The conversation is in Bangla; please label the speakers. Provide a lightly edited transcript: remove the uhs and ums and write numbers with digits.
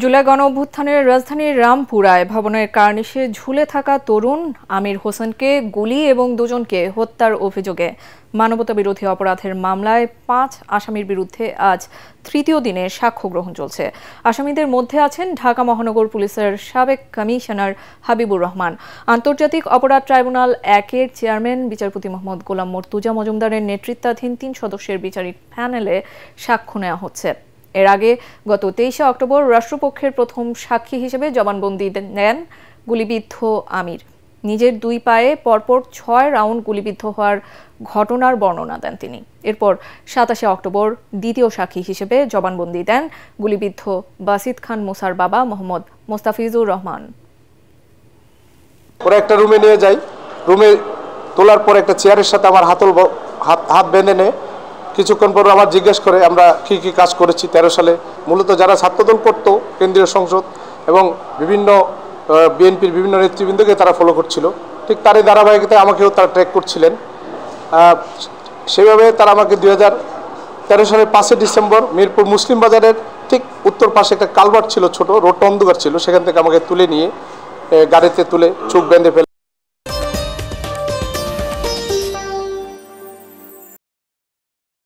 Speaker 1: জুলাই গণঅভ্যুত্থানের রাজধানীর রামপুরায় ভবনের কার্নিশে ঝুলে থাকা তরুণ আমির হোসেনকে গুলি এবং দুজনকে হত্যার অভিযোগে মানবতাবিরোধী অপরাধের মামলায় ৫ আসামির বিরুদ্ধে আজ তৃতীয় দিনে সাক্ষ্য গ্রহণ চলছে। আসামিদের মধ্যে আছেন ঢাকা মহানগর পুলিশের সাবেক কমিশনার হাবিবুর রহমান, আন্তর্জাতিক অপরাধ ট্রাইব্যুনাল ১-এর চেয়ারম্যান বিচারপতি মোহাম্মদ গোলাম মর্তুজা মজুমদারের নেতৃত্বাধীন ৩ সদস্যের বিচারিক প্যানেলে সাক্ষ্য নেওয়া হচ্ছে। এর আগে গত ২৩ অক্টোবর রাষ্ট্রপক্ষের প্রথম সাক্ষী হিসেবে জবানবন্দি দেন গুলিবিদ্ধ আমির। নিজের ২ পায়ে পরপর ৬ রাউন্ড গুলিবিদ্ধ হওয়ার ঘটনার বর্ণনা দেন তিনি। এরপর ২৭ অক্টোবর দ্বিতীয় সাক্ষী হিসেবে জবানবন্দি দেন গুলিবিদ্ধ বাসিত খান মুসার বাবা মোহাম্মদ মোস্তাফিজুর রহমান।
Speaker 2: ওরা একটা রুমে নিয়ে যায়, রুমে তোলার পর একটা চেয়ারের সাথে আমার হাত বেঁধে নেয়। কিছুক্ষণ পর আমার জিজ্ঞেস করে আমরা কি কি কাজ করেছি 13 সালে। মূলত যারা ছাত্রদল করতো কেন্দ্রীয় সংসদ এবং বিভিন্ন বিএনপির বিভিন্ন নেতৃবৃন্দকে তারা ফলো করছিল, ঠিক তারই ধারাবাহিকতায় আমাকেও তারা ট্র্যাক করছিলেন। সেভাবে তারা আমাকে 2013 সালের 5 ডিসেম্বর মিরপুর মুসলিম বাজারের ঠিক উত্তর পাশে একটা কালভার্ট ছিল, ছোট রোডটা অন্ধকার ছিল, সেখান থেকে আমাকে তুলে নিয়ে গাড়িতে তুলে চোখ বেঁধে ফেলে